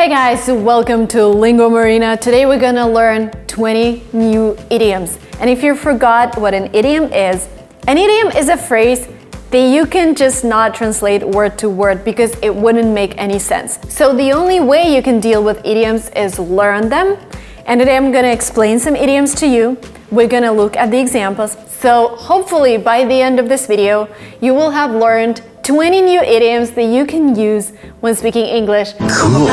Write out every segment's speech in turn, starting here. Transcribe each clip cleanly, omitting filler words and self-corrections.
Hey guys, welcome to Lingo Marina. Today we're gonna learn 20 new idioms. And if you forgot what an idiom is a phrase that you can just not translate word to word because it wouldn't make any sense. So the only way you can deal with idioms is learn them. And today I'm gonna explain some idioms to you. We're gonna look at the examples. So hopefully by the end of this video, you will have learned 20 new idioms that you can use when speaking English. Cool.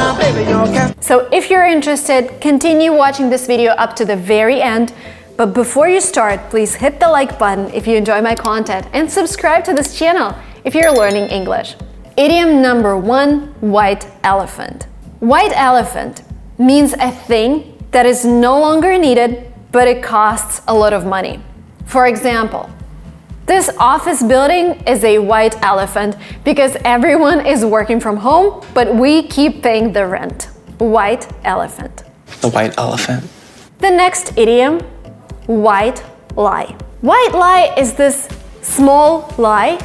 So if you're interested, continue watching this video up to the very end. But before you start, please hit the like button if you enjoy my content and subscribe to this channel if you're learning English. Idiom number 1, white elephant. White elephant means a thing that is no longer needed, but it costs a lot of money. For example, this office building is a white elephant because everyone is working from home, but we keep paying the rent. White elephant. The white elephant. The next idiom, white lie. White lie is this small lie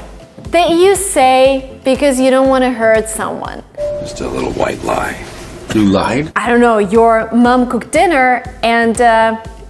that you say because you don't want to hurt someone. Just a little white lie. You lied? I don't know, your mom cooked dinner and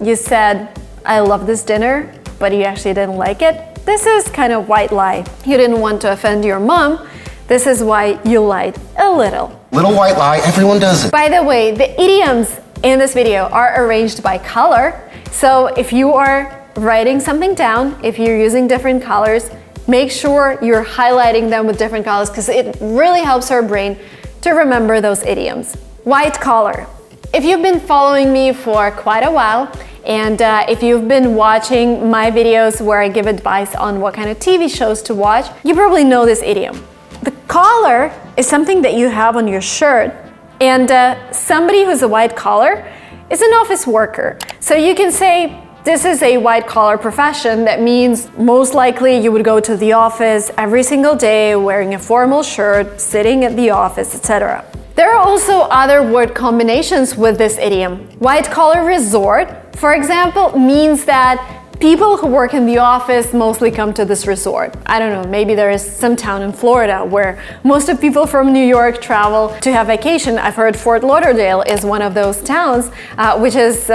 you said, I love this dinner, but you actually didn't like it. This is kind of white lie. You didn't want to offend your mom. This is why you lied a little. Little white lie, everyone does it. By the way, the idioms in this video are arranged by color. So if you are writing something down, if you're using different colors, make sure you're highlighting them with different colors because it really helps our brain to remember those idioms. White collar. If you've been following me for quite a while, and if you've been watching my videos where I give advice on what kind of TV shows to watch, you probably know this idiom. The collar is something that you have on your shirt, and somebody who's a white collar is an office worker. So you can say, this is a white collar profession. That means most likely you would go to the office every single day wearing a formal shirt, sitting at the office, etc. There are also other word combinations with this idiom. White collar resort, for example, means that people who work in the office mostly come to this resort. I don't know, maybe there is some town in Florida where most of people from New York travel to have vacation. I've heard Fort Lauderdale is one of those towns, which is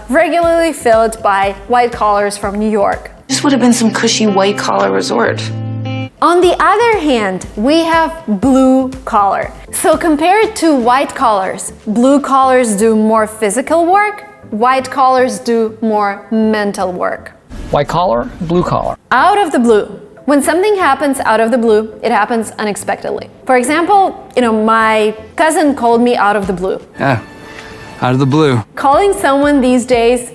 regularly filled by white collars from New York. This would have been some cushy white collar resort. On the other hand, we have blue collar. So compared to white collars, blue collars do more physical work, white collars do more mental work. White collar, blue collar. Out of the blue. When something happens out of the blue, it happens unexpectedly. For example, my cousin called me out of the blue. Yeah, out of the blue. Calling someone these days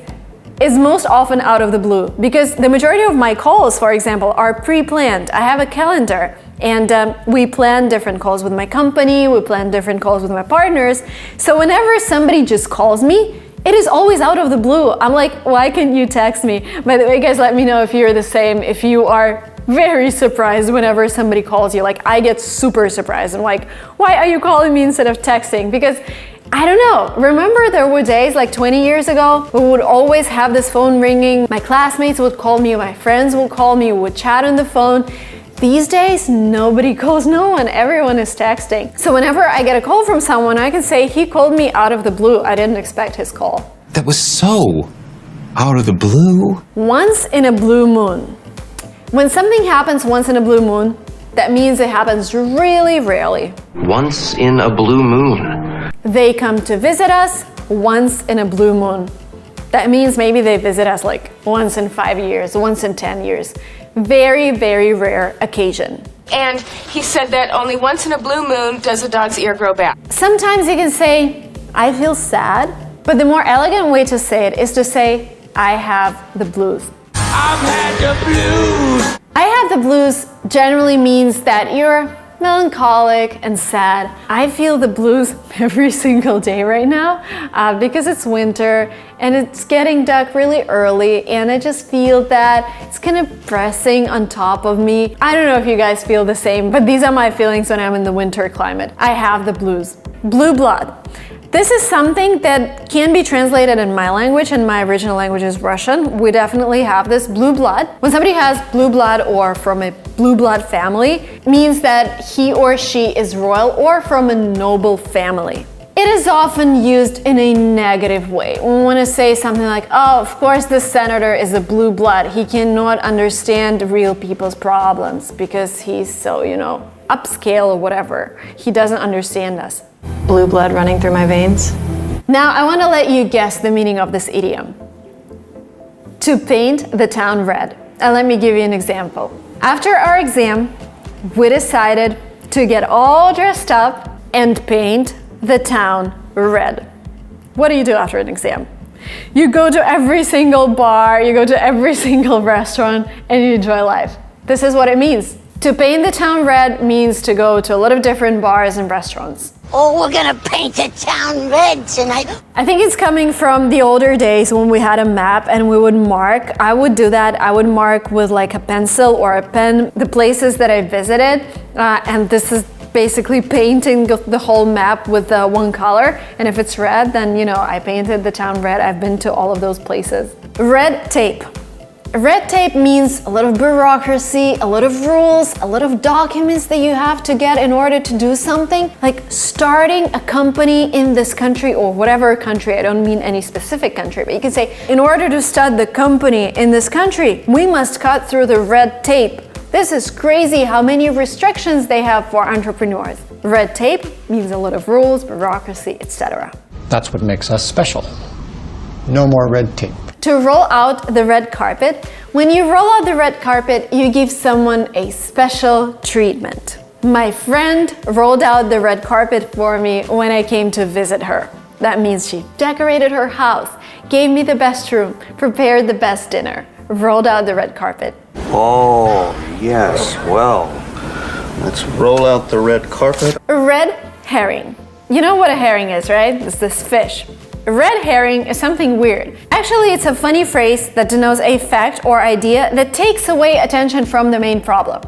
is most often out of the blue because the majority of my calls, for example, are pre-planned. I have a calendar and we plan different calls with my company, we plan different calls with my partners. So whenever somebody just calls me, it is always out of the blue. I'm like, why can't you text me? By the way, guys, let me know if you're the same, if you are very surprised whenever somebody calls you. Like, I get super surprised. I'm like, why are you calling me instead of texting? Because I don't know. Remember there were days like 20 years ago, we would always have this phone ringing. My classmates would call me, my friends would call me, we would chat on the phone. These days, nobody calls no one. Everyone is texting. So whenever I get a call from someone, I can say, he called me out of the blue. I didn't expect his call. That was so out of the blue. Once in a blue moon. When something happens once in a blue moon, that means it happens really rarely. Once in a blue moon. They come to visit us once in a blue moon. That means maybe they visit us like once in 5 years, once in 10 years. Very, very rare occasion. And he said that only once in a blue moon does a dog's ear grow back. Sometimes you can say, I feel sad, but the more elegant way to say it is to say, I have the blues. I've had the blues. I have the blues generally means that you're melancholic and sad. I feel the blues every single day right now because it's winter and it's getting dark really early and I just feel that it's kind of pressing on top of me. I don't know if you guys feel the same, but these are my feelings when I'm in the winter climate. I have the blues. Blue blood. This is something that can be translated in my language, and my original language is Russian. We definitely have this blue blood. When somebody has blue blood or from a blue blood family, it means that he or she is royal or from a noble family. It It is often used in a negative way. We want to say something like, oh, of course this senator is a blue blood. He cannot understand real people's problems because he's so, upscale or whatever. He doesn't understand us. Blue blood running through my veins. Now I want to let you guess the meaning of this idiom. To paint the town red. And let me give you an example. After our exam, we decided to get all dressed up and paint the town red. What do you do after an exam? You go to every single bar, you go to every single restaurant, and you enjoy life. This is what it means. To paint the town red means to go to a lot of different bars and restaurants. Oh, we're gonna paint the town red tonight. I think it's coming from the older days when we had a map and we would mark. I would do that. I would mark with like a pencil or a pen the places that I visited. And this is basically painting the whole map with one color. And if it's red, then I painted the town red. I've been to all of those places. Red tape. Red tape means a lot of bureaucracy, a lot of rules, a lot of documents that you have to get in order to do something. Like starting a company in this country or whatever country, I don't mean any specific country, but you can say, in order to start the company in this country, we must cut through the red tape. This is crazy how many restrictions they have for entrepreneurs. Red tape means a lot of rules, bureaucracy, etc. That's what makes us special. No more red tape. To roll out the red carpet. When you roll out the red carpet, you give someone a special treatment. My friend rolled out the red carpet for me when I came to visit her. That means she decorated her house, gave me the best room, prepared the best dinner, rolled out the red carpet. Oh, yes. Well, let's roll out the red carpet. Red herring. You know what a herring is, right? It's this fish. Red herring is something weird. Actually, it's a funny phrase that denotes a fact or idea that takes away attention from the main problem.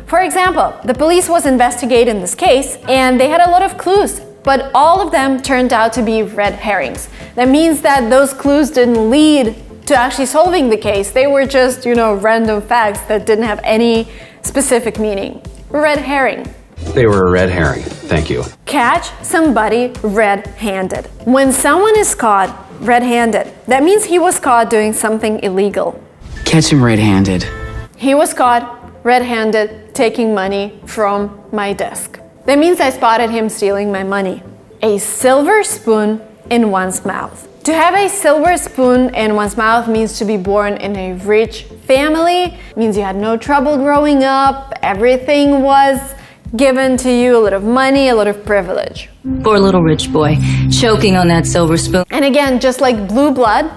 For example, the police was investigating this case and they had a lot of clues, but all of them turned out to be red herrings. That means that those clues didn't lead to actually solving the case. They were just, random facts that didn't have any specific meaning. Red herring. They were a red herring. Thank you. Catch somebody red-handed. When someone is caught red-handed, that means he was caught doing something illegal. Catch him red-handed. He was caught red-handed taking money from my desk. That means I spotted him stealing my money. A silver spoon in one's mouth. To have a silver spoon in one's mouth means to be born in a rich family, means you had no trouble growing up, everything was given to you, a lot of money, a lot of privilege. Poor little rich boy, choking on that silver spoon. And again, just like blue blood,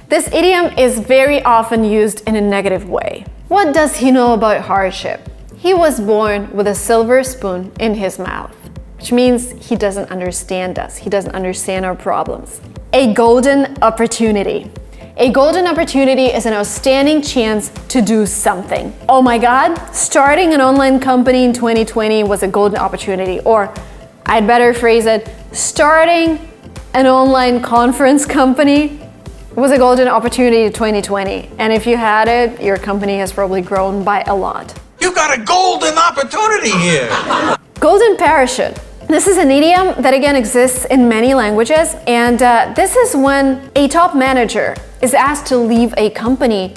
this idiom is very often used in a negative way. What does he know about hardship? He was born with a silver spoon in his mouth, which means he doesn't understand us. He doesn't understand our problems. A golden opportunity. A golden opportunity is an outstanding chance to do something. Oh my God, starting an online company in 2020 was a golden opportunity. Or I'd better phrase it, starting an online conference company was a golden opportunity in 2020. And if you had it, your company has probably grown by a lot. You got a golden opportunity here. Golden parachute. This is an idiom that again exists in many languages, and this is when a top manager is asked to leave a company.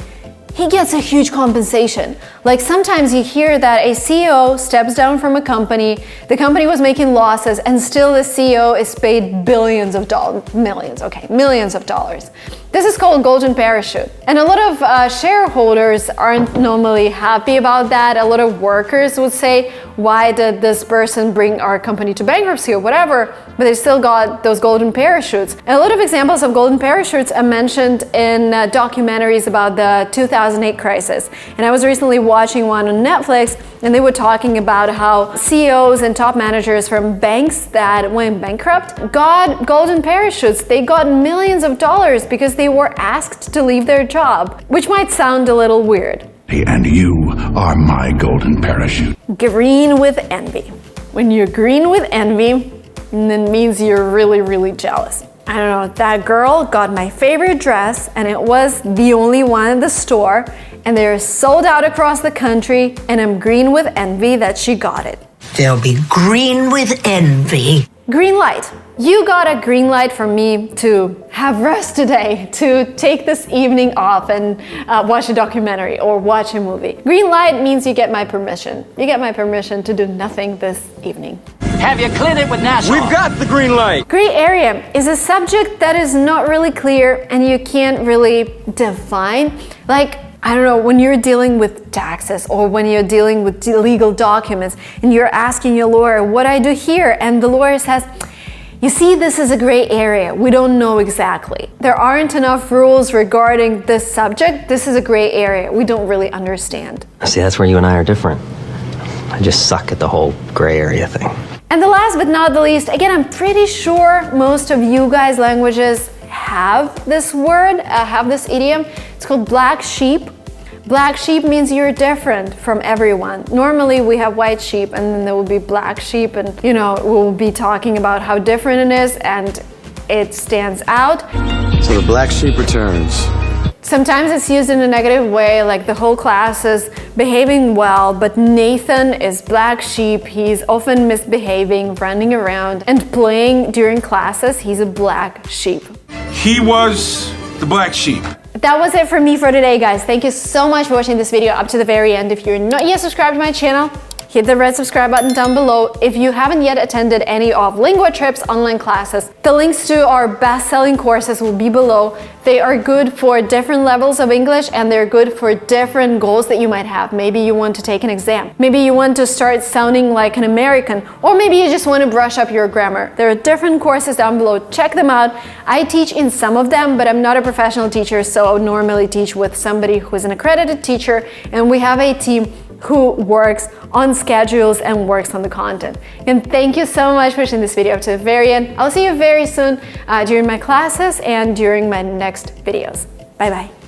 He gets a huge compensation. Like sometimes you hear that a CEO steps down from a company, the company was making losses, and still the CEO is paid billions of dollars, millions of dollars. This is called golden parachute. And a lot of shareholders aren't normally happy about that. A lot of workers would say, why did this person bring our company to bankruptcy or whatever? But they still got those golden parachutes. And a lot of examples of golden parachutes are mentioned in documentaries about the 2008 crisis. And I was recently watching one on Netflix, and they were talking about how CEOs and top managers from banks that went bankrupt got golden parachutes. They got millions of dollars because they were asked to leave their job, which might sound a little weird. And you are my golden parachute. Green with envy. When you're green with envy, that means you're really, really jealous. I don't know, that girl got my favorite dress and it was the only one in the store and they're sold out across the country and I'm green with envy that she got it. They'll be green with envy. Green light. you got a green light from me to have rest today, to take this evening off and watch a documentary or watch a movie. Green light means you get my permission. You get my permission to do nothing this evening. Have you cleared it with NASA? We've got the green light. Gray area is a subject that is not really clear and you can't really define. Like, I don't know, when you're dealing with taxes or when you're dealing with legal documents and you're asking your lawyer, what do I do here? And the lawyer says, you see, this is a gray area. We don't know exactly. There aren't enough rules regarding this subject. This is a gray area. We don't really understand. See, that's where you and I are different. I just suck at the whole gray area thing. And the last but not the least, again, I'm pretty sure most of you guys' languages have this word, have this idiom. It's called black sheep. Black sheep means you're different from everyone. Normally we have white sheep and then there will be black sheep and, you know, we'll be talking about how different it is and it stands out. So the black sheep returns. Sometimes it's used in a negative way, like the whole class is behaving well, but Nathan is black sheep. He's often misbehaving, running around and playing during classes. He's a black sheep. He was the black sheep. That was it for me for today, guys. Thank you so much for watching this video up to the very end. If you're not yet subscribed to my channel, hit the red subscribe button down below. If you haven't yet attended any of Lingua Trip's online classes, the links to our best-selling courses will be below. They are good for different levels of English and they're good for different goals that you might have. Maybe you want to take an exam. Maybe you want to start sounding like an American, or maybe you just want to brush up your grammar. There are different courses down below. Check them out. I teach in some of them, but I'm not a professional teacher, so I would normally teach with somebody who is an accredited teacher, and we have a team who works on schedules and works on the content. And thank you so much for watching this video up to the very end. I'll see you very soon during my classes and during my next videos. Bye bye.